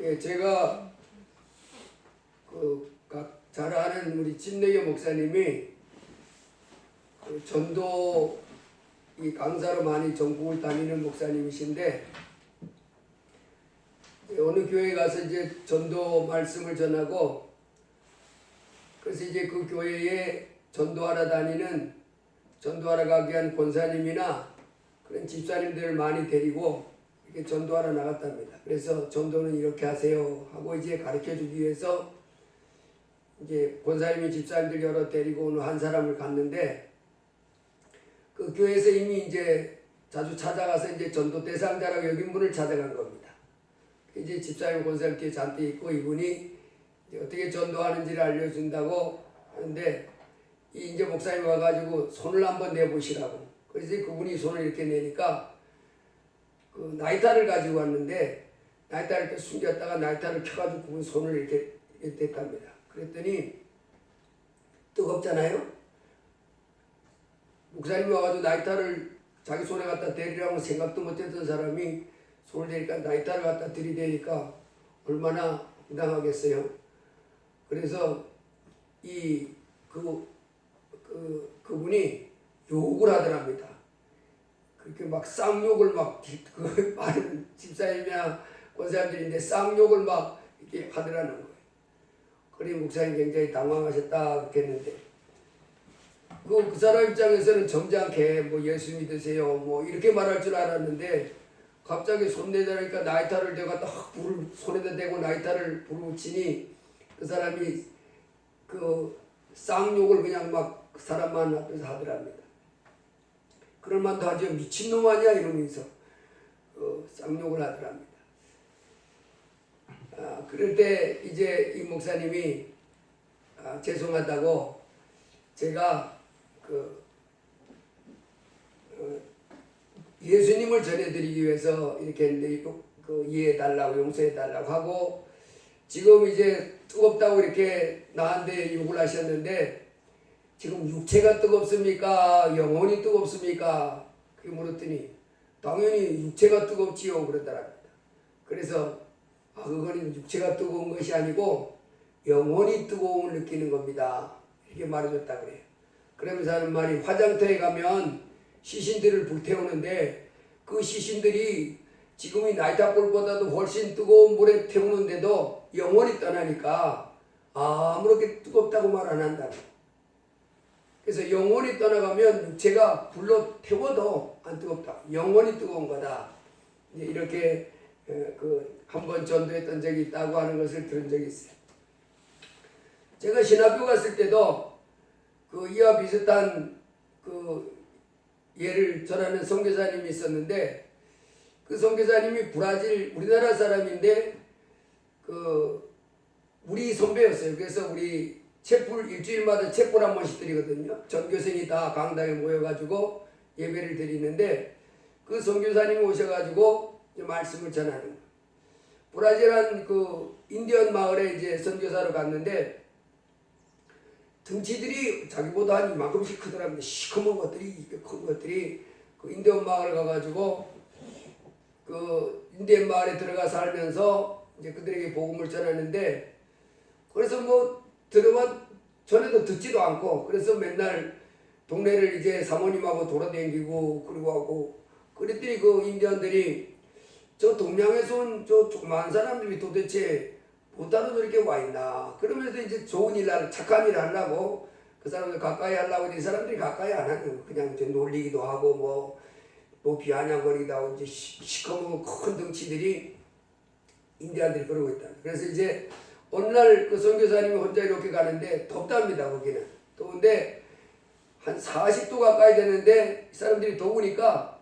예, 제가 잘 아는 우리 진내교 목사님이 전도 이 강사로 많이 전국을 다니는 목사님이신데, 어느 교회에 가서 이제 전도 말씀을 전하고, 그래서 이제 그 교회에 전도하러 가기 위한 권사님이나 그런 집사님들을 많이 데리고 이렇게 전도하러 나갔답니다. 그래서 전도는 이렇게 하세요 하고 이제 가르쳐 주기 위해서 이제 권사님이 집사님들 여러 데리고 오는 한 사람을 갔는데, 그 교회에서 이미 이제 자주 찾아가서 이제 전도 대상자라고 여긴 분을 찾아간 겁니다. 이제 집사님 권사님 뒤에 잔뜩 있고, 이분이 이제 어떻게 전도하는지를 알려준다고 하는데, 이제 목사님 와가지고 손을 한번 내보시라고. 그래서 그분이 손을 이렇게 내니까 그 나이타를 가지고 왔는데, 나이타를 이렇게 숨겼다가 나이타를 켜가지고 그분 손을 이렇게 댔답니다. 그랬더니 뜨겁잖아요. 목사님이 와가지고 나이타를 자기 손에 갖다 대리라고 생각도 못했던 사람이 손을 대니까 나이타를 갖다 들이대니까 얼마나 황당하겠어요. 그래서 그분이 욕을 하더랍니다. 그렇게 막 쌍욕을 많은 집사님이나 권사님들인데 쌍욕을 막 이렇게 하더라는 거예요. 그래 목사님 굉장히 당황하셨다 그렇게 했는데, 그 사람 입장에서는 점잖게 뭐 예수 믿으세요 뭐 이렇게 말할 줄 알았는데, 갑자기 손 내자니까 나이타를 내가 딱 불을 손에다 대고 나이타를 불을 붙이니 그 사람이 그 쌍욕을 그냥 막 그 사람만 앞에서 하더랍니다. 그럴 만도 하죠. 미친놈 아니야 이러면서 쌍욕을 하더랍니다. 그럴 때 이제 이 목사님이 죄송하다고, 제가 예수님을 전해드리기 위해서 이렇게 했는데 이해해달라고 용서해달라고 하고, 지금 이제 뜨겁다고 이렇게 나한테 욕을 하셨는데, 지금 육체가 뜨겁습니까? 영혼이 뜨겁습니까? 그렇게 물었더니 당연히 육체가 뜨겁지요 그러더랍니다. 그래서 그거는 육체가 뜨거운 것이 아니고 영혼이 뜨거움을 느끼는 겁니다. 이렇게 말해줬다 그래요. 그러면서 하는 말이, 화장터에 가면 시신들을 불태우는데 그 시신들이 지금이 나이타불보다도 훨씬 뜨거운 물에 태우는데도 영혼이 떠나니까 아무렇게 뜨겁다고 말 안 한다. 그래서 영혼이 떠나가면 육체가 불로 태워도 안 뜨겁다. 영혼이 뜨거운 거다. 이렇게 한 번 전도했던 적이 있다고 하는 것을 들은 적이 있어요. 제가 신학교 갔을 때도 이와 비슷한 예를 전하는 선교사님이 있었는데, 그 선교사님이 브라질 우리나라 사람인데 우리 선배였어요. 그래서 우리 촛불 일주일마다 촛불 한 번씩 드리거든요. 전교생이 다 강당에 모여가지고 예배를 드리는데, 그 선교사님이 오셔가지고 이제 말씀을 전하는 거예요. 브라질한 인디언 마을에 이제 선교사로 갔는데, 등치들이 자기보다 한 이만큼씩 크더랍니다. 시커먼 것들이, 큰 것들이 인디언 마을 가가지고 인디언 마을에 들어가 살면서 이제 그들에게 복음을 전하는데, 그래서 뭐 전에도 듣지도 않고, 그래서 맨날 동네를 이제 사모님하고 돌아다니고 그러고 하고, 그랬더니 인디언들이 저 동양에서 온 저 조그만 사람들이 도대체 못하러 저렇게 와 있나, 그러면서 이제 좋은 일 착한 일 하려고 그 사람들 가까이 하려고, 이 사람들이 가까이 안 하고 그냥 이제 놀리기도 하고 뭐 비아냥거리기도 하고, 이제 시커먼 큰 덩치들이 인디언들이 그러고 있다. 그래서 이제 어느 날 그 선교사님이 혼자 이렇게 가는데 덥답니다. 거기는 더운데 한 40도 가까이 되는데, 이 사람들이 더우니까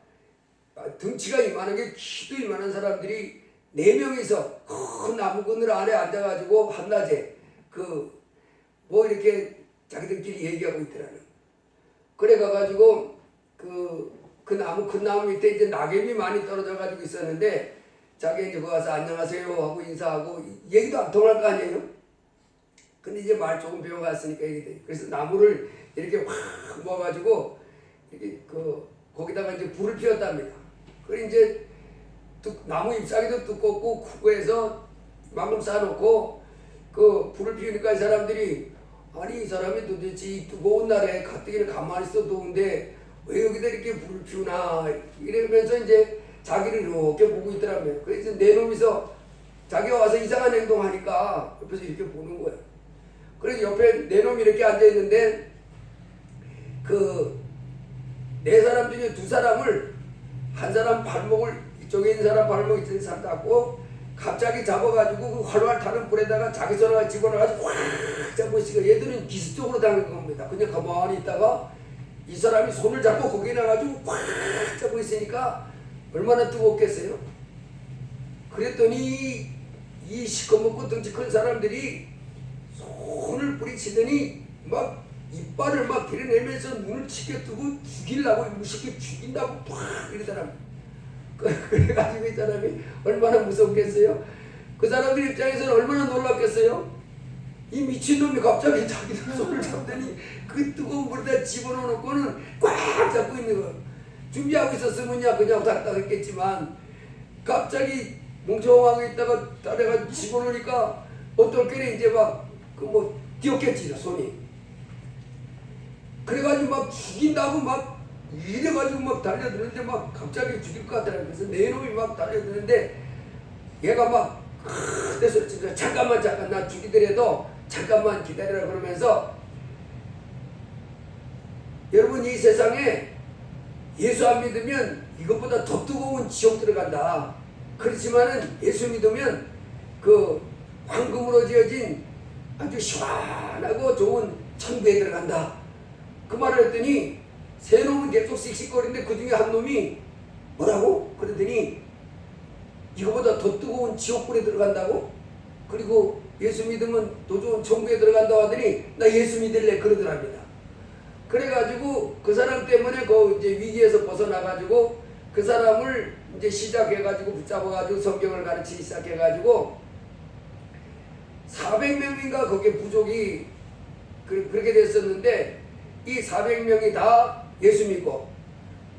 등치가 이만한 게 키도 이만한 사람들이 4명이서 큰 나무 그늘 아래 앉아가지고 한낮에 뭐 이렇게 자기들끼리 얘기하고 있더라는. 그래 가가지고 큰 나무 밑에 이제 낙엽이 많이 떨어져가지고 있었는데, 자기 이제 거기 가서 안녕하세요 하고 인사하고, 얘기도 안 통할 거 아니에요? 근데 이제 말 조금 배워갔으니까 얘기돼. 그래서 나무를 이렇게 확 모아가지고 이렇게 거기다가 이제 불을 피웠답니다. 그래 이제 나무 잎사귀도 두껍고 크고 해서 망금 쌓아놓고 그 불을 피우니까 이 사람들이 아니 이 사람이 도대체 이 뜨거운 날에 가뜩이나 가만히 있어도 더운데 왜 여기다 이렇게 불을 피우나 이러면서 이제 자기를 이렇게 보고 있더라고요. 그래서 내 놈이서 자기가 와서 이상한 행동하니까 옆에서 이렇게 보는 거예요. 그래서 옆에 내 놈이 이렇게 앉아있는데 그 네 사람 중에 두 사람을 한 사람 발목을 이쪽에 있는 사람 발목 이쪽에 있는 사람 잡고 갑자기 잡아가지고 그 활활 타는 불에다가 자기 손을 집어넣어가지고 확 잡고 있으니까 얘들은 기습적으로 당한 겁니다. 그냥 가만히 있다가 이 사람이 손을 잡고 거기에 나가지고 확 잡고 있으니까 얼마나 뜨겁겠어요? 그랬더니 이 시커멓고 덩치 큰 사람들이 손을 뿌리치더니 막 이빨을 막 드러내면서 눈을 치게 뜨고 죽이려고 무식히 죽인다고 팍 이러더라고요. 그래가지고 이 사람이 얼마나 무섭겠어요? 그 사람들 입장에서는 얼마나 놀랐겠어요? 이 미친놈이 갑자기 자기들 손을 잡더니 그 뜨거운 물에다 집어넣고는 꽉 잡고 있는 거예요. 준비하고 있었으면야 그냥 닥닥 했겠지만 갑자기 멍청하고 있다가 다리가 집어넣으니까 어떨 때는 이제 막 그 뭐 뛰었겠지 손이. 그래가지고 막 죽인다고 막 이래가지고 막 달려드는데 막 갑자기 죽일 것 같더라고요. 그래서 내 놈이 막 달려드는데 얘가 막 그래서 진짜 잠깐 나 죽이더라도 잠깐만 기다려라 그러면서 여러분 이 세상에 예수 안 믿으면 이것보다 더 뜨거운 지옥 들어간다. 그렇지만은 예수 믿으면 그 황금으로 지어진 아주 시원하고 좋은 천국에 들어간다. 그 말을 했더니 세 놈은 계속 씩씩거리는데 그 중에 한 놈이 뭐라고? 그러더니 이거보다 더 뜨거운 지옥불에 들어간다고? 그리고 예수 믿으면 더 좋은 천국에 들어간다고 하더니 나 예수 믿을래 그러더랍니다. 그래가지고 그 사람 때문에 그 이제 위기에서 벗어나가지고 그 사람을 이제 시작해가지고 붙잡아가지고 성경을 가르치기 시작해가지고 400명인가 거기에 부족이 그렇게 됐었는데 이 400명이 다 예수 믿고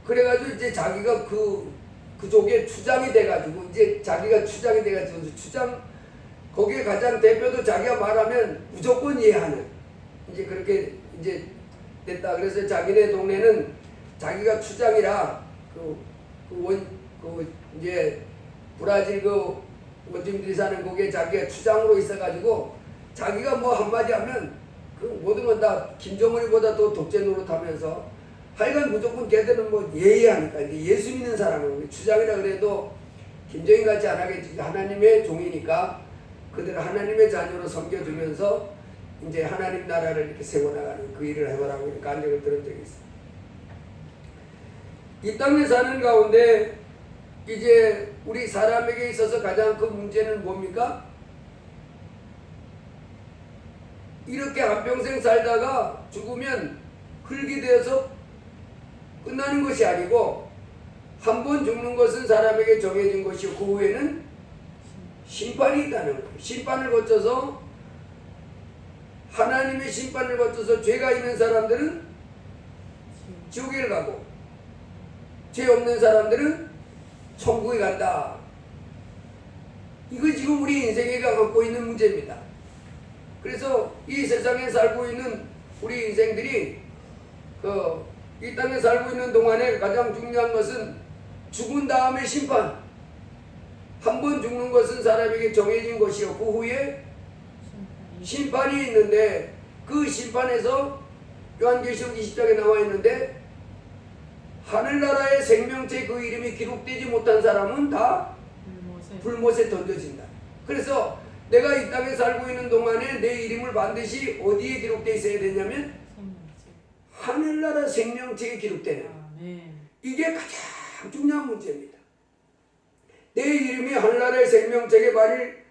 그래가지고 이제 자기가 그족의 추장이 돼가지고 이제 자기가 추장이 돼가지고 추장 거기에 가장 대표도 자기가 말하면 무조건 이해하는 이제 그렇게 이제 됐다. 그래서 자기네 동네는 자기가 추장이라 이제 브라질 원주민들이 사는 거기에 자기가 추장으로 있어가지고 자기가 뭐 한마디 하면 그 모든 건 다 김정은이보다 더 독재 노릇하면서 하여간 무조건 걔들은 뭐 예의하니까 이제 예수 믿는 사람은 추장이라 그래도 김정인 같지 안 하겠지. 하나님의 종이니까 그들을 하나님의 자녀로 섬겨주면서 이제 하나님 나라를 이렇게 세워나가는 그 일을 해보라고 이렇게 간증을 들은 적이 있어요. 이 땅에 사는 가운데 이제 우리 사람에게 있어서 가장 큰 문제는 뭡니까? 이렇게 한평생 살다가 죽으면 흙이 되어서 끝나는 것이 아니고 한 번 죽는 것은 사람에게 정해진 것이고 그 후에는 심판이 있다는 거예요. 심판을 거쳐서 하나님의 심판을 거쳐서 죄가 있는 사람들은 지옥에 가고 죄 없는 사람들은 천국에 간다. 이거 지금 우리 인생에 갖고 있는 문제입니다. 그래서 이 세상에 살고 있는 우리 인생들이 이 땅에 살고 있는 동안에 가장 중요한 것은 죽은 다음의 심판. 한 번 죽는 것은 사람에게 정해진 것이요 그 후에 심판이 있는데 그 심판에서 요한계시록 20장에 나와 있는데 하늘나라의 생명체 그 이름이 기록되지 못한 사람은 다 불못에 던져진다. 그래서 내가 이 땅에 살고 있는 동안에 내 이름을 반드시 어디에 기록되어 있어야 되냐면 하늘나라 생명체에 기록되는 이게 가장 중요한 문제입니다. 내 이름이 하늘나라의 생명책에 만일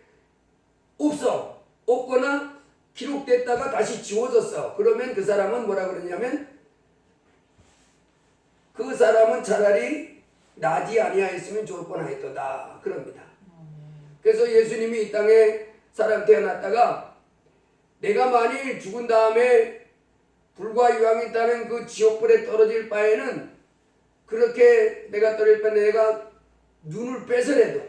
없거나 기록됐다가 다시 지워졌어. 그러면 그 사람은 뭐라 그러냐면 그 사람은 차라리 나지 아니하였으면 좋을 뻔하였도다 그럽니다. 그래서 예수님이 이 땅에 사람 태어났다가 내가 만일 죽은 다음에 불과 유황이 있다는 그 지옥불에 떨어질 바에는 그렇게 내가 떨어질 바에 내가 눈을 빼서라도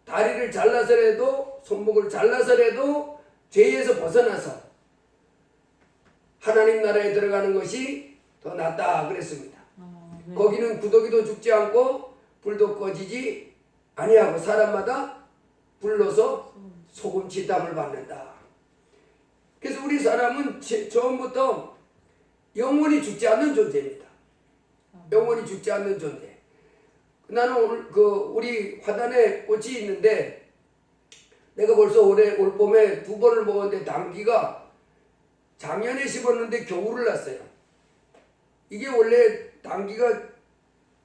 다리를 잘라서라도 손목을 잘라서라도 죄에서 벗어나서 하나님 나라에 들어가는 것이 더 낫다 그랬습니다. 네. 거기는 구더기도 죽지 않고 불도 꺼지지 아니하고 사람마다 불러서 소금치 땀을 받는다. 그래서 우리 사람은 처음부터 영원히 죽지 않는 존재입니다. 영원히 죽지 않는 존재. 나는 오늘 우리 화단에 꽃이 있는데 내가 벌써 올 봄에 2번을 먹었는데 당귀가 작년에 심었는데 겨울을 났어요. 이게 원래 당귀가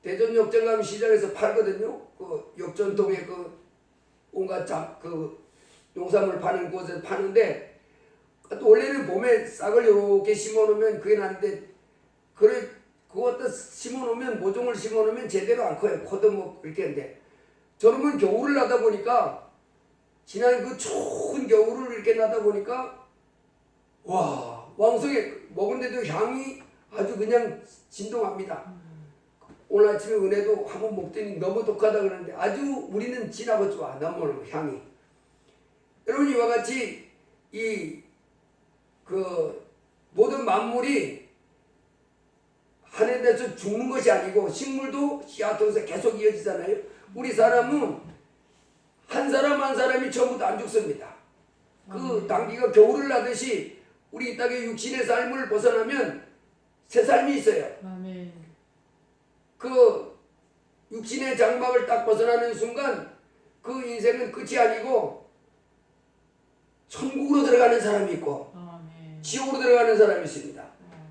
대전 역전 가면 시장에서 팔거든요. 그 역전동에 온갖 농산물 파는 곳에서 파는데 또 원래는 봄에 싹을 이렇게 심어놓으면 그게 나는데 그거 심어놓으면 모종을 심어놓으면 제대로 안 커요. 커도 뭐 이렇게 했는데 저놈은 겨울을 나다 보니까 지난 그 추운 겨울을 이렇게 나다 보니까 와 왕성해. 먹은데도 향이 아주 그냥 진동합니다. 오늘 아침에 은혜도 한번 먹더니 너무 독하다 그러는데 아주 우리는 진하고 좋아. 너무 향이. 여러분 이와 같이 모든 만물이 하늘에서 죽는 것이 아니고 식물도 씨앗 통해서 계속 이어지잖아요. 우리 사람은 한 사람 한 사람이 전부 다 안 죽습니다. 그 당귀가 겨울을 나듯이 우리 이 땅의 육신의 삶을 벗어나면 새 삶이 있어요. 아멘. 그 육신의 장막을 딱 벗어나는 순간 그 인생은 끝이 아니고 천국으로 들어가는 사람이 있고 지옥으로 들어가는 사람이 있습니다.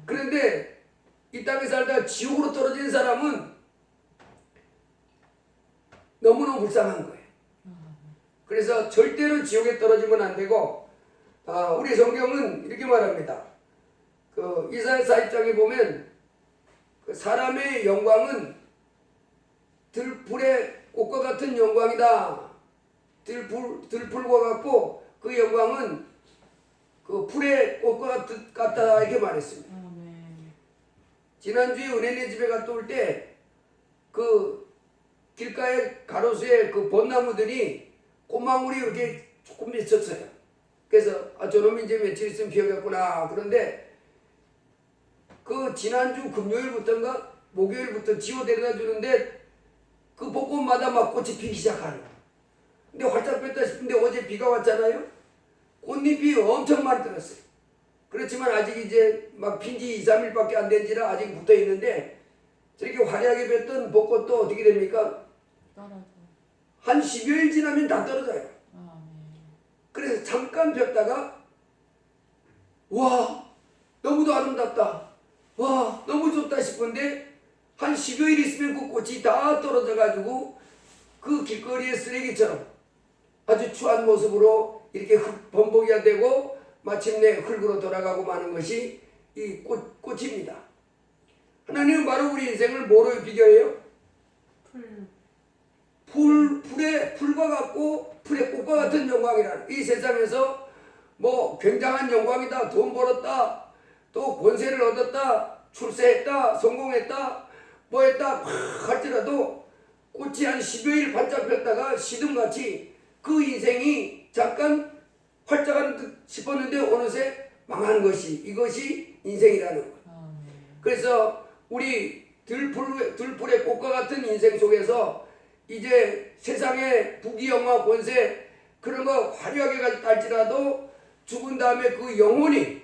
그런데 이 땅에 살다가 지옥으로 떨어진 사람은 너무너무 불쌍한 거예요. 그래서 절대로 지옥에 떨어지면 안 되고 우리 성경은 이렇게 말합니다. 그 이사야 4장에 보면 그 사람의 영광은 들풀의 꽃과 같은 영광이다. 들풀과 같고 그 영광은 그 풀의 꽃과 같다 이렇게 말했습니다. 지난주에 은혜네 집에 갔다 올 때 그 길가에 가로수에 그 벚나무들이 꽃망울이 이렇게 조금 맺혔어요. 그래서 저놈이 이제 며칠 있으면 피어겠구나. 그런데 그 지난주 금요일부터인가 목요일부터 지워 데려다 주는데 그 벚꽃마다 막 꽃이 피기 시작하는 거예요. 근데 활짝 폈다 싶은데 어제 비가 왔잖아요. 꽃잎이 엄청 많이 들었어요. 그렇지만 아직 이제 막 핀지 2, 3일밖에 안 된지라 아직 붙어 있는데 저렇게 화려하게 폈던 벚꽃도 어떻게 됩니까? 떨어져. 한 10여일 지나면 다 떨어져요. 그래서 잠깐 폈다가 와 너무도 아름답다. 와 너무 좋다 싶은데 한 10여일 있으면 그 꽃이 다 떨어져 가지고 그 길거리의 쓰레기처럼 아주 추한 모습으로 이렇게 범벅이가 되고 마침내 흙으로 돌아가고 마는 것이 이 꽃입니다. 하나님은 바로 우리 인생을 뭐로 비교해요? 풀과 같고 풀의 꽃과 같은 영광이라는 이 세상에서 뭐 굉장한 영광이다. 돈 벌었다. 또 권세를 얻었다. 출세했다. 성공했다. 뭐 했다. 막 할지라도 꽃이 한 10여일 반짝 폈다가 시듬같이 그 인생이 잠깐 활짝한 듯 싶었는데 어느새 망한 것이 이것이 인생이라는 거예요. 그래서 우리 들풀의 꽃과 같은 인생 속에서 이제 세상의 부귀영화 권세 그런 거 화려하게 갈지라도 죽은 다음에 그 영혼이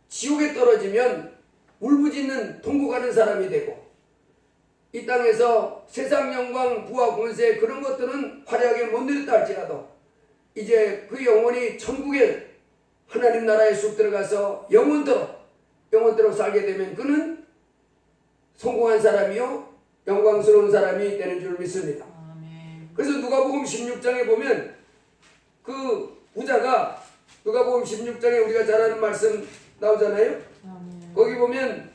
지옥에 떨어지면 울부짖는 통곡하는 사람이 되고 이 땅에서 세상 영광 부와 권세 그런 것들은 화려하게 못 누렸다 할지라도 이제 그 영혼이 천국에 하나님 나라에 쑥 들어가서 영원토록 살게 되면 그는 성공한 사람이요 영광스러운 사람이 되는 줄 믿습니다. 그래서 누가복음 16장에 보면 그 부자가 누가복음 16장에 우리가 잘 아는 말씀 나오잖아요. 거기 보면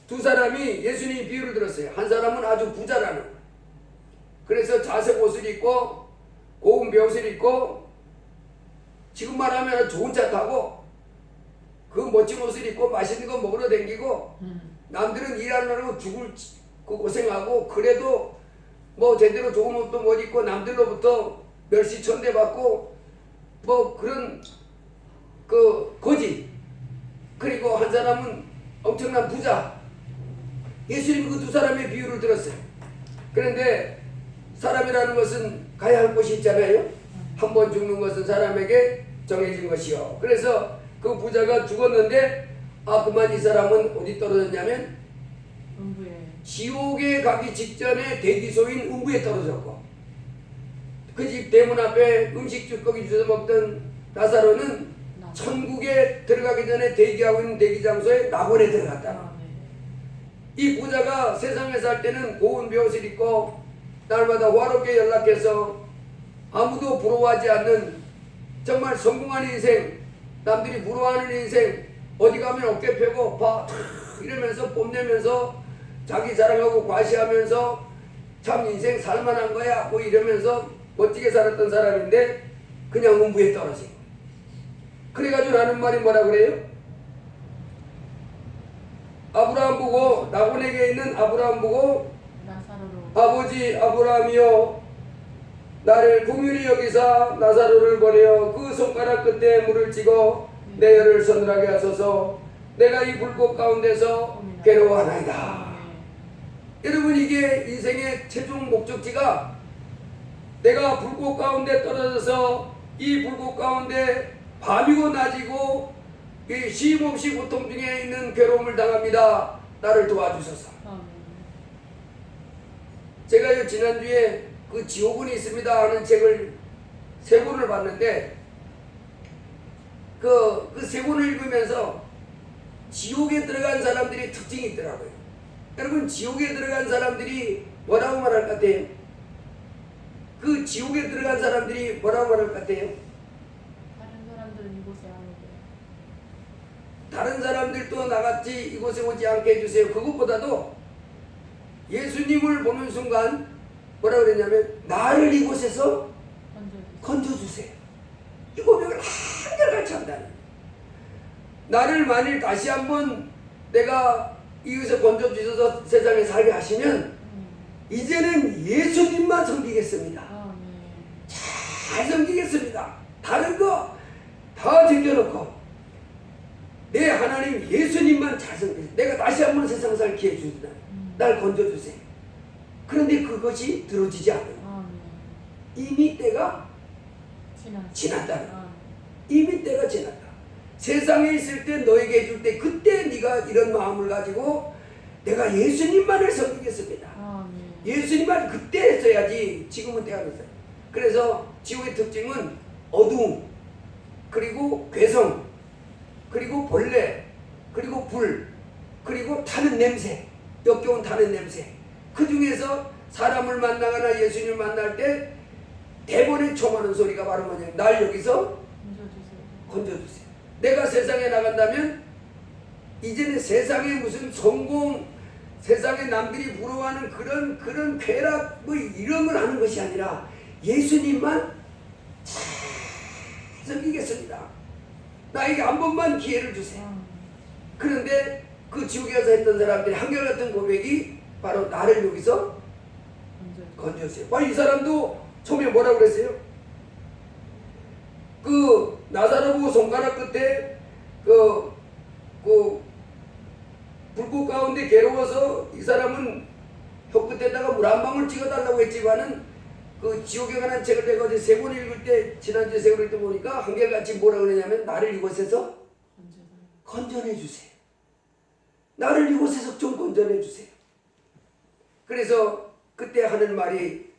두 사람이 예수님이 비유를 들었어요. 한 사람은 아주 부자라는 거예요. 그래서 자색 옷을 입고 고운 벼옷을 입고 지금 말하면 좋은 차 타고 그 멋진 옷을 입고 맛있는 거 먹으러 다니고 남들은 일하느라고 죽을 그 고생하고 그래도 뭐 제대로 좋은 옷도 못 입고 남들로부터 멸시 천대받고 뭐 그런 그 거지. 그리고 한 사람은 엄청난 부자. 예수님이 그 두 사람의 비유를 들었어요. 그런데 사람이라는 것은 가야 할 곳이 있잖아요. 한 번 죽는 것은 사람에게 정해진 것이요. 그래서 그 부자가 죽었는데 그만 이 사람은 어디 떨어졌냐면 음부에. 지옥에 가기 직전에 대기소인 음부에 떨어졌고, 그 집 대문 앞에 음식 쭈꺼기 주워 먹던 나사로는 천국에 들어가기 전에 대기하고 있는 대기장소에 낙원에 들어갔다. 이 부자가 세상에 살 때는 고운 베옷을 입고 날마다 화롭게 연락해서 아무도 부러워하지 않는 정말 성공한 인생, 남들이 부러워하는 인생, 어디 가면 어깨 펴고 봐 이러면서 뽐내면서 자기 자랑하고 과시하면서 참 인생 살만한 거야 뭐 이러면서 멋지게 살았던 사람인데 그냥 음부에 떨어진 거예요. 그래가지고 하는 말이 뭐라 그래요? 아브라함 보고, 낙원에게 있는 아브라함 보고, 아버지 아브라함이여, 나를 긍휼히 여기사 나사로를 보내어 그 손가락 끝에 물을 찍어 내 혀를 서늘하게 하소서. 내가 이 불꽃 가운데서 괴로워하나이다. 여러분, 이게 인생의 최종 목적지가 내가 불꽃 가운데 떨어져서 이 불꽃 가운데 밤이고 낮이고 이 쉼없이 고통 중에 있는 괴로움을 당합니다. 나를 도와주소서. 제가요 지난주에 그 지옥은 있습니다 하는 책을 3권을 봤는데 그 3권을 읽으면서 지옥에 들어간 사람들이 특징이 있더라고요. 여러분, 지옥에 들어간 사람들이 뭐라고 말할 것 같아요? 그 지옥에 들어간 사람들이 뭐라고 말할 것 같아요? 다른 사람들은 이곳에 안 오게. 다른 사람들도 나같이 이곳에 오지 않게 해주세요. 그것보다도 예수님을 보는 순간 뭐라 그랬냐면 나를 이곳에서 건져주세요. 이 고백을 한결같이 한다는. 나를 만일 다시 한번 내가 이곳에 건져주셔서 세상에 살게 하시면 이제는 예수님만 섬기겠습니다. 잘 섬기겠습니다. 다른 거 다 제껴놓고 내 하나님 예수님만 잘 섬기겠습니다. 내가 다시 한번 세상 살 기회 주시다. 날 건져주세요. 그런데 그것이 들어지지 않아요. 이미 때가 지났다. 이미 때가 지났다. 세상에 있을 때 너에게 해줄 때 그때 네가 이런 마음을 가지고 내가 예수님만을 섬기겠습니다. 예수님만 그때 했어야지 지금은 때가 됐어요. 그래서 지옥의 특징은 어두움, 그리고 괴성, 그리고 벌레, 그리고 불, 그리고 타는 냄새, 역겨운 타는 냄새. 그 중에서 사람을 만나거나 예수님을 만날 때 대본에 총하는 소리가 바로 뭐냐면 날 여기서 건져주세요. 내가 세상에 나간다면 이제는 세상에 무슨 성공, 세상에 남들이 부러워하는 그런 쾌락 뭐 이런 걸 하는 것이 아니라 예수님만 잘 섬기겠습니다. 나에게 한 번만 기회를 주세요. 그런데 그 지옥에서 했던 사람들이 한결같은 고백이 바로 나를 여기서 건져주세요. 이 사람도 처음에 뭐라고 그랬어요? 그 나사로 보고 손가락 끝에 그 불꽃 가운데 괴로워서 이 사람은 혀 끝에다가 물 한 방울 찍어달라고 했지만은 그 지옥에 관한 책을 내가 어제 3권 읽을 때 지난주에 3권 읽을 때 보니까 한결같이 뭐라 그러냐면 나를 이곳에서 건져내 주세요. 나를 이곳에서 좀 건져내 주세요. 그래서 그때 하는 말이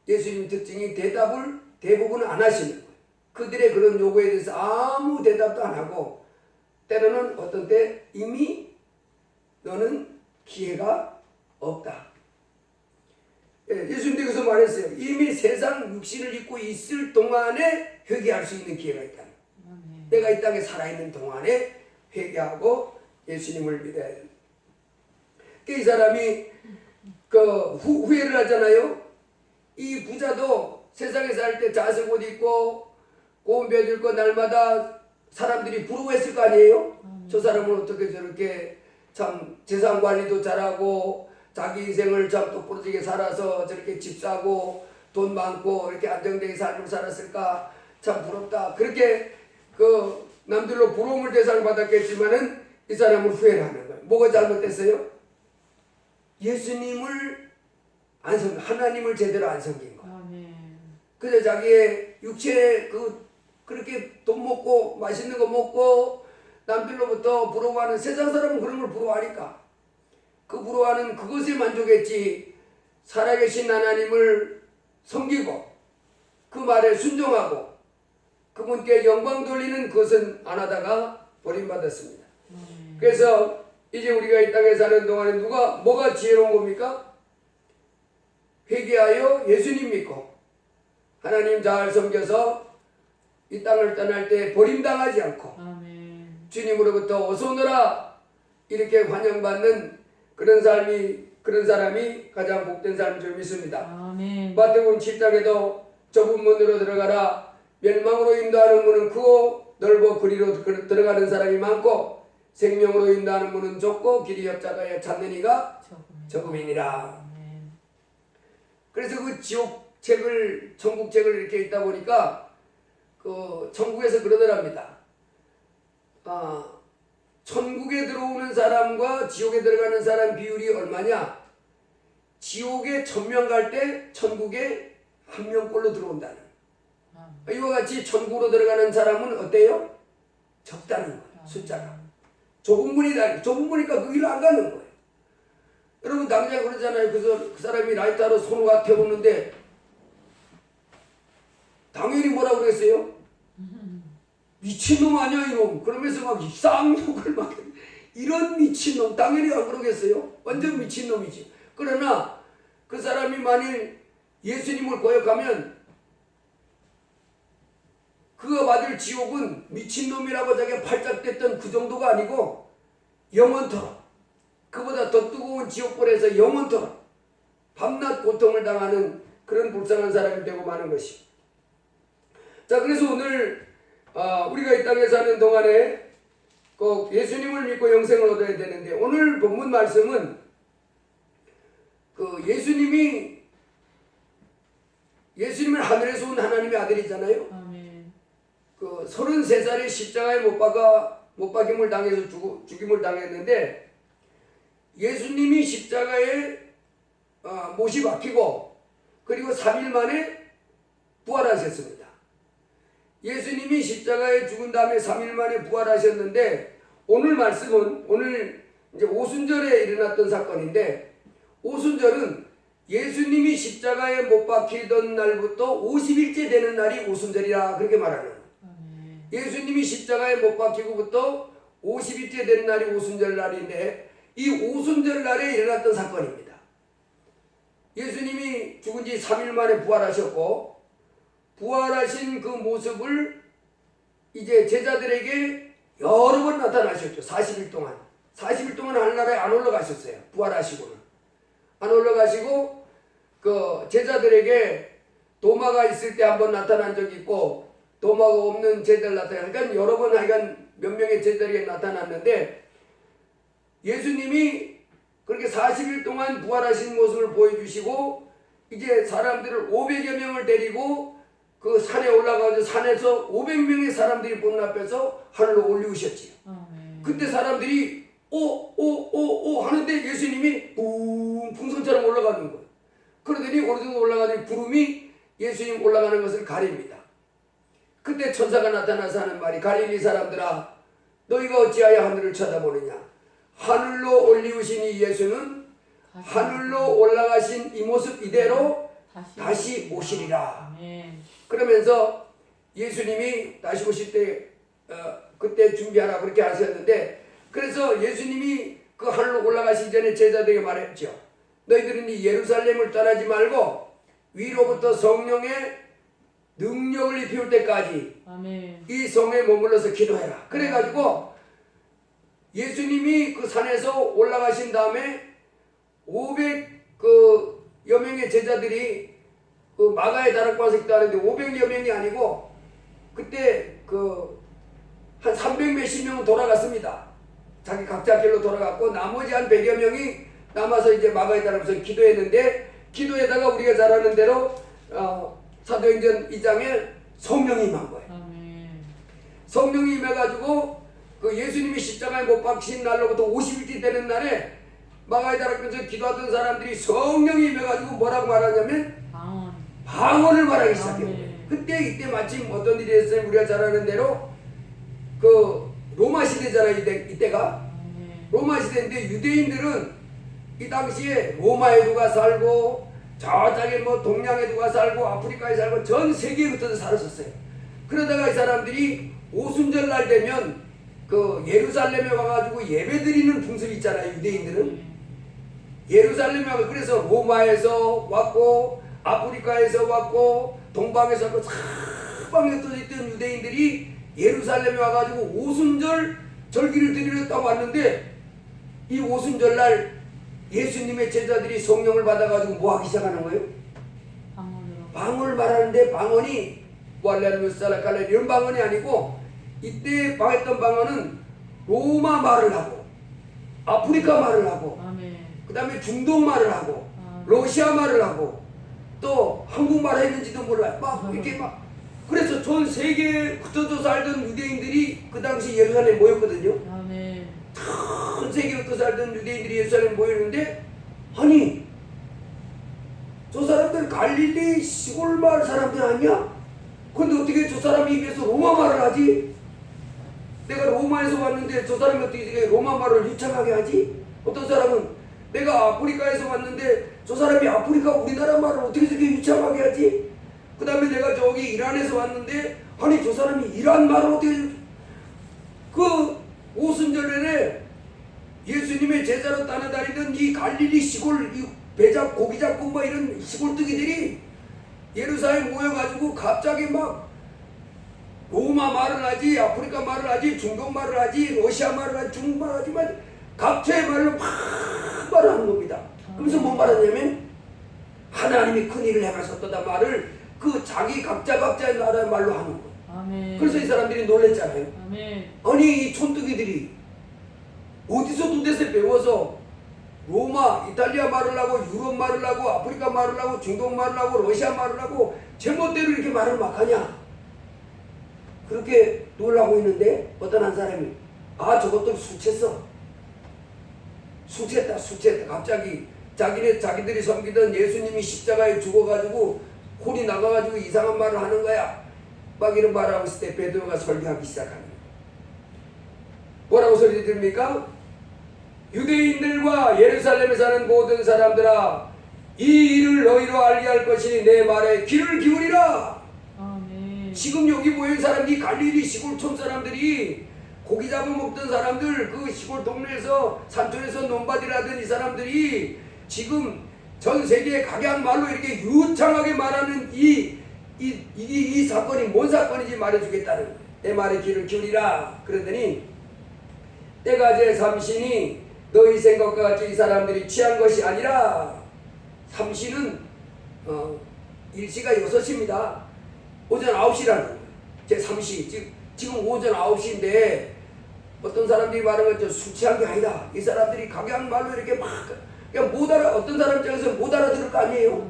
예수님 특징이 대답을 대부분 안 하시는 거예요. 그들의 그런 요구에 대해서 아무 대답도 안 하고 때로는 어떤 때 이미 너는 기회가 없다. 예수님께서 말했어요. 이미 세상 육신을 입고 있을 동안에 회개할 수 있는 기회가 있다. 내가 이 땅에 살아있는 동안에 회개하고 예수님을 믿어야 된다. 이 사람이 후회를 하잖아요. 이 부자도 세상에 살 때 자색 옷 입고 고운 벼 들고 날마다 사람들이 부러워했을 거 아니에요? 저 사람은 어떻게 저렇게 참 재산 관리도 잘하고 자기 인생을 참 똑부러지게 살아서 저렇게 집 사고 돈 많고 이렇게 안정되게 삶을 살았을까? 참 부럽다. 그렇게 그 남들로 부러움을 대상을 받았겠지만은 이 사람은 후회를 하는 거예요. 뭐가 잘못됐어요? 예수님을 안 섬, 하나님을 제대로 안 섬긴 거예요. 아멘. 그래서 자기의 육체에 그렇게 돈 먹고 맛있는 거 먹고 남들로부터 부러워하는 세상 사람은 그런 걸 부러워하니까 그 부러워하는 그것에 만족했지 살아계신 하나님을 섬기고 그 말에 순종하고 그분께 영광 돌리는 그것은 안 하다가 버림받았습니다. 그래서 이제 우리가 이 땅에 사는 동안에 뭐가 지혜로운 겁니까? 회개하여 예수님 믿고 하나님 잘 섬겨서 이 땅을 떠날 때 버림당하지 않고 아멘. 주님으로부터 어서 오너라 이렇게 환영받는 그런 사람이 가장 복된 삶인 줄 믿습니다. 아멘. 마태복음 7장에도 좁은 문으로 들어가라 멸망으로 인도하는 문은 크고 넓어 그리로 들어가는 사람이 많고 생명으로 인도하는 문은 좁고 길이 협착하여 찾는 이가 적음이니라. 아멘. 그래서 그 지옥책을 천국책을 이렇게 읽다 보니까 그 천국에서 그러더랍니다. 천국에 들어오는 사람과 지옥에 들어가는 사람 비율이 얼마냐? 지옥에 1000명 갈 때 천국에 1명꼴로 들어온다는. 이와 같이 천국으로 들어가는 사람은 어때요? 적다는 거예요. 숫자가. 좁은 문이니까 그 길로 안 가는 거예요. 여러분 당장 그러잖아요. 그 사람이 라이터로 손과 태우는데 당연히 뭐라 그랬어요? 미친놈 아니야 이놈. 그러면서 막 쌍욕을 막 이런 미친놈 당연히 안 그러겠어요? 완전 미친놈이지. 그러나 그 사람이 만일 예수님을 거역하면 그가 받을 지옥은 미친놈이라고 자기가 팔짝댔던 그 정도가 아니고 영원토록 그보다 더 뜨거운 지옥불에서 영원토록 밤낮 고통을 당하는 그런 불쌍한 사람이 되고 마는 것이. 자, 그래서 오늘 우리가 이 땅에 사는 동안에 꼭 예수님을 믿고 영생을 얻어야 되는데 오늘 본문 말씀은 그 예수님을 하늘에서 온 하나님의 아들이잖아요. 아멘. 그 33살에 십자가에 못 박임을 당해서 죽임을 당했는데 예수님이 십자가에 못이 박히고 그리고 3일 만에 부활하셨습니다. 예수님이 십자가에 죽은 다음에 3일 만에 부활하셨는데 오늘 말씀은 오늘 이제 오순절에 일어났던 사건인데 오순절은 예수님이 십자가에 못 박히던 날부터 50일째 되는 날이 오순절이라 그렇게 말하는 거예요. 예수님이 십자가에 못 박히고부터 50일째 되는 날이 오순절 날인데 이 오순절 날에 일어났던 사건입니다. 예수님이 죽은 지 3일 만에 부활하셨고 부활하신 그 모습을 이제 제자들에게 여러 번 나타나셨죠. 40일 동안. 40일 동안 하늘나라에 안 올라가셨어요. 부활하시고는. 안 올라가시고 그 제자들에게 도마가 있을 때 한번 나타난 적이 있고 도마가 없는 제자들 나타나니까 여러 번 하여간 몇 명의 제자들에게 나타났는데 예수님이 그렇게 40일 동안 부활하신 모습을 보여주시고 이제 사람들을 500여 명을 데리고 그 산에 올라가서 산에서 500명의 사람들이 보는 앞에서 하늘로 올리우셨지요. 그때 사람들이 오 하는데 예수님이 풍선처럼 올라가는 거예요. 그러더니 어느 정도 올라가더니 구름이 예수님 올라가는 것을 가립니다. 그때 천사가 나타나서 하는 말이 갈릴리 사람들아 너희가 어찌하여 하늘을 쳐다보느냐. 하늘로 올리우신 이 예수는 하늘로 올라가신 이 모습 이대로 다시 오시리라. 그러면서 예수님이 다시 오실 때 그때 준비하라 그렇게 하셨는데 그래서 예수님이 그 하늘로 올라가시기 전에 제자들에게 말했죠. 너희들은 이 예루살렘을 떠나지 말고 위로부터 성령의 능력을 입힐 때까지 아멘. 이 성에 머물러서 기도해라. 그래가지고 예수님이 그 산에서 올라가신 다음에 500여 명의 제자들이 그 마가의 다락방에서 기도하는데 500여 명이 아니고 그때 한 300 몇십 명은 돌아갔습니다. 자기 각자 길로 돌아갔고 나머지 한 100여 명이 남아서 이제 마가의 다락방에서 기도했는데 기도에다가 우리가 잘 아는 대로 사도행전 2장에 성령이 임한 거예요. 아멘. 성령이 임해가지고 그 예수님이 십자가에 못 박힌 날로부터 50일째 되는 날에 마가다락에서 기도하던 사람들이 성령이 임해가지고 뭐라고 말하냐면 방언. 방언을 말하기 시작해요. 아멘. 그때 이때 마침 어떤 일이 있었어요. 우리가 잘 아는 대로 그 로마 시대잖아요. 이때가 아멘. 로마 시대인데 유대인들은 이 당시에 로마에 누가 살고 저쪽에 뭐 동양에 누가 살고 아프리카에 살고 전 세계에 흩어져 살았었어요. 그러다가 이 사람들이 오순절 날 되면 그 예루살렘에 와가지고 예배드리는 풍습이 있잖아요. 유대인들은 예루살렘에 와서 그래서 로마에서 왔고 아프리카에서 왔고 동방에서 왔고 사방에 흩어져 있던 유대인들이 예루살렘에 와가지고 오순절 절기를 드리러 딱 왔는데 이 오순절 날 예수님의 제자들이 성령을 받아가지고 뭐 하기 시작하는 거예요? 방언으로. 방언을 말하는데 방언이 왈랄루살라칼라 이런 방언이 아니고 이때 했던 방언은 로마 말을 하고 아프리카 말을 하고 아멘. 그 다음에 중동 말을 하고 아. 러시아 말을 하고 또 한국말 했는지도 몰라요. 막 이렇게 막 그래서 전 세계에 흩어져 살던 유대인들이 그 당시 예루살렘에 모였거든요. 아멘. 전 세계에 흩어져 살던 유대인들이 예루살렘에 모였는데 아니 저 사람들 갈릴리 시골 마을 사람들 아니야? 근데 어떻게 저 사람이 입에서 로마 말을 하지? 내가 로마에서 왔는데 저 사람이 어떻게 로마 말을 유창하게 하지? 어떤 사람은 내가 아프리카에서 왔는데 저 사람이 아프리카 우리나라 말을 어떻게 저렇게 유창하게 하지? 그 다음에 내가 저기 이란에서 왔는데 아니 저 사람이 이란 말을 어떻게 그 오순절에 예수님의 제자로 따라다니던 이 갈릴리 시골 이 배잡 고기 잡고 뭐 이런 시골뜨기들이 예루살렘 모여가지고 갑자기 막 로마 말을 하지 아프리카 말을 하지 중동 말을 하지 러시아 말을 하지 중국 말을 하지만 각자의 말로 막 말하는 겁니다. 그래서 뭐 말하냐면 하나님이 큰 일을 행하셨다 말을 그 자기 각자의 나라의 말로 하는 거예요. 아멘. 그래서 이 사람들이 놀랬잖아요. 아멘. 아니 이 촌뜨기들이 어디서 도대체 배워서 로마, 이탈리아 말을 하고 유럽 말을 하고 아프리카 말을 하고 중동 말을 하고 러시아 말을 하고 제멋대로 이렇게 말을 막 하냐 그렇게 놀라고 있는데 어떤 한 사람이 저것들 술 챘어 술 챘다 갑자기 자기들이 섬기던 예수님이 십자가에 죽어가지고 혼이 나가가지고 이상한 말을 하는 거야 막 이런 말을 하고 있을 때 베드로가 설교하기 시작하는 거야. 뭐라고 소리 들립니까? 유대인들과 예루살렘에 사는 모든 사람들아 이 일을 너희로 알리할 것이니 내 말에 귀를 기울이라. 아멘. 지금 여기 모인 사람들이 갈릴리 시골촌 사람들이 고기 잡아먹던 사람들 그 시골 동네에서 산촌에서 논밭이라던 이 사람들이 지금 전 세계에 각양말로 이렇게 유창하게 말하는 이 사건이 뭔 사건인지 말해주겠다는 거예요. 내 말에 귀를 기울이라. 그러더니 때가 제 삼신이 너희 생각과 같이 이 사람들이 취한 것이 아니라 삼시는 일시가 6시입니다. 오전 9시라는 거예요. 제 3시 지금 오전 9시인데 어떤 사람들이 말하는 것처럼 술 취한 게 아니다. 이 사람들이 각양말로 이렇게 막 그냥 못 알아 어떤 사람 입장에서 못 알아들을 거 아니에요.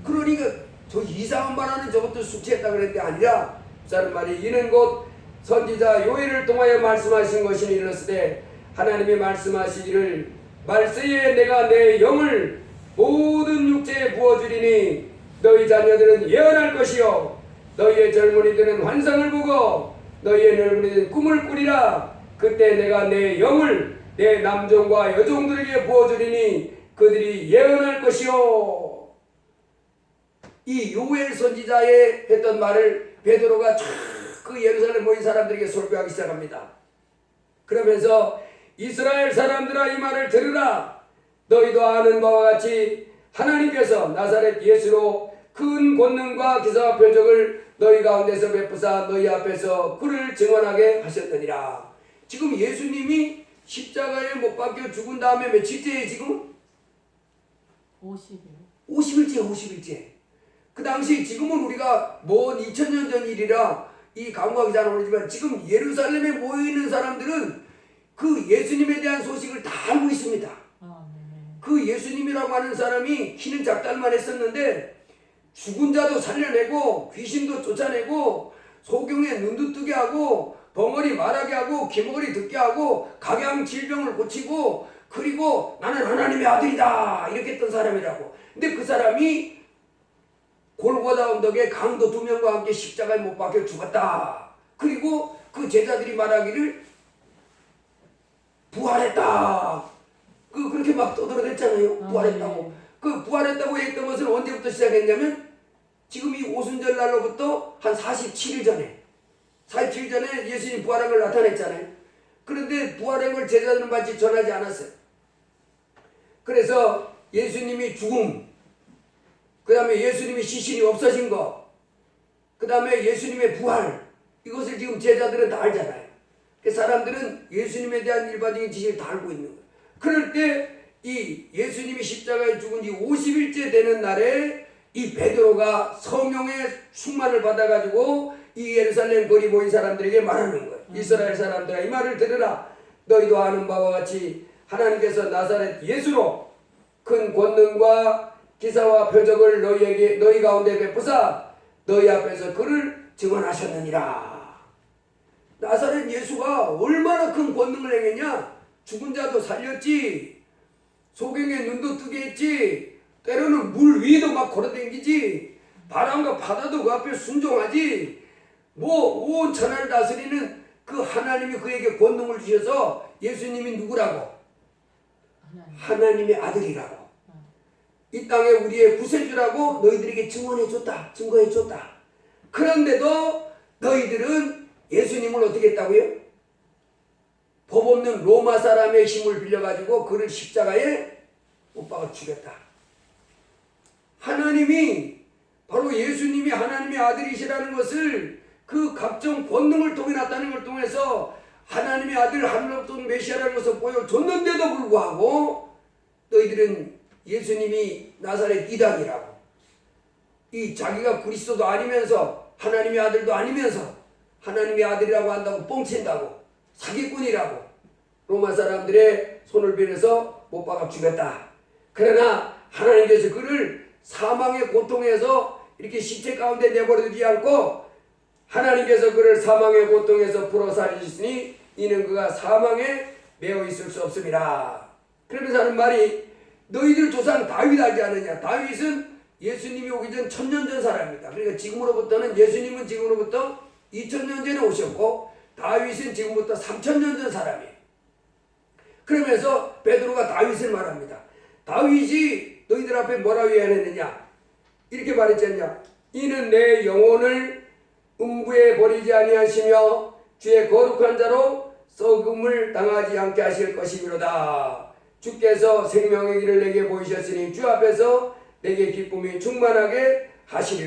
그러니까 저 이상한 말하는 저것도 술 취했다 그랬는데 아니라 그 사람 말이 이는 곧 선지자 요엘을 통하여 말씀하신 것이니 이르시되 하나님이 말씀하시기를 말세에 내가 내 영을 모든 육체에 부어주리니 너희 자녀들은 예언할 것이요 너희의 젊은이들은 환상을 보고 너희의 늙은이들은 꿈을 꾸리라. 그때 내가 내 영을 내 남종과 여종들에게 부어주리니 그들이 예언할 것이요. 이 요엘 선지자의 했던 말을 베드로가 쫙 그 예루살렘 모인 사람들에게 설교하기 시작합니다. 그러면서 이스라엘 사람들아 이 말을 들으라. 너희도 아는 바와 같이 하나님께서 나사렛 예수로 큰 권능과 기사와 표적을 너희 가운데서 베푸사 너희 앞에서 그를 증언하게 하셨느니라. 지금 예수님이 십자가에 못 박혀 죽은 다음에 며칠째에 지금? 50일. 50일째. 그 당시 지금은 우리가 먼 2000년 전 일이라 이 강구하기 잘 모르지만 지금 예루살렘에 모여있는 사람들은 그 예수님에 대한 소식을 다 알고 있습니다. 아멘. 그 예수님이라고 하는 사람이 키는 작달만 했었는데 죽은 자도 살려내고 귀신도 쫓아내고 소경의 눈도 뜨게 하고 벙어리 말하게 하고 귀머거리 듣게 하고 각양 질병을 고치고 그리고 나는 하나님의 아들이다 이렇게 했던 사람이라고. 근데 그 사람이 골고다 언덕에 강도 2명과 함께 십자가에 못 박혀 죽었다. 그리고 그 제자들이 말하기를 부활했다. 그렇게 막 떠들어댔잖아요. 부활했다고. 그 부활했다고 했던 것은 언제부터 시작했냐면 지금 이 오순절 날로부터 한 47일 전에 47일 전에 예수님 부활한 걸 나타냈잖아요. 그런데 부활한 걸 제자들은 마치 전하지 않았어요. 그래서 예수님이 죽음, 그 다음에 예수님이 시신이 없어진 거, 그 다음에 예수님의 부활, 이것을 지금 제자들은 다 알잖아요. 그 사람들은 예수님에 대한 일반적인 지식을 다 알고 있는 거예요. 그럴 때 이 예수님이 십자가에 죽은 지 50일째 되는 날에 이 베드로가 성령의 충만을 받아가지고 이 예루살렘 거리 모인 사람들에게 말하는 거예요. 이스라엘 사람들아, 이 말을 들으라. 너희도 아는 바와 같이 하나님께서 나사렛 예수로 큰 권능과 기사와 표적을 너희 가운데 베푸사 너희 앞에서 그를 증언하셨느니라. 나사렛 예수가 얼마나 큰 권능을 행했냐. 죽은 자도 살렸지, 소경의 눈도 뜨게 했지, 때로는 물 위에도 막 걸어다니지, 바람과 바다도 그 앞에 순종하지. 온 천하를 다스리는 그 하나님이 그에게 권능을 주셔서 예수님이 누구라고? 하나님의 아들이라고. 이 땅에 우리의 구세주라고 너희들에게 증언해줬다, 증거해줬다. 그런데도 너희들은 예수님을 어떻게 했다고요? 법 없는 로마 사람의 힘을 빌려가지고 그를 십자가에 못 박아 죽였다. 하나님이 바로 예수님이 하나님의 아들이시라는 것을 그 각종 권능을 통해 나타낸 걸 통해서 하나님의 아들 하늘로부터 온 메시아라는 것을 보여줬는데도 불구하고 너희들은 예수님이 나사렛 이단이라고, 이 자기가 그리스도도 아니면서 하나님의 아들도 아니면서 하나님의 아들이라고 한다고 뻥친다고, 사기꾼이라고 로마 사람들의 손을 빌려서 못 박아 죽였다. 그러나 하나님께서 그를 사망의 고통에서 이렇게 시체 가운데 내버려두지 않고 하나님께서 그를 사망의 고통에서 풀어 살리시니 이는 그가 사망에 매어 있을 수 없습니다. 그러면서 하는 말이 너희들 조상 다윗 알지 않느냐. 다윗은 예수님이 오기 전 1000년 전 사람입니다. 그러니까 지금으로부터는 예수님은 지금으로부터 2000년 전에 오셨고 다윗은 지금부터 3000년 전 사람이에요. 그러면서 베드로가 다윗을 말합니다. 다윗이 너희들 앞에 뭐라고 예언했느냐. 이렇게 말했잖냐. 이는 내 영혼을 음부에 버리지 아니하시며 주의 거룩한 자로 썩음을 당하지 않게 하실 것이미로다. 주께서 생명의 길을 내게 보이셨으니 주 앞에서 내게 기쁨이 충만하게 하시리로다.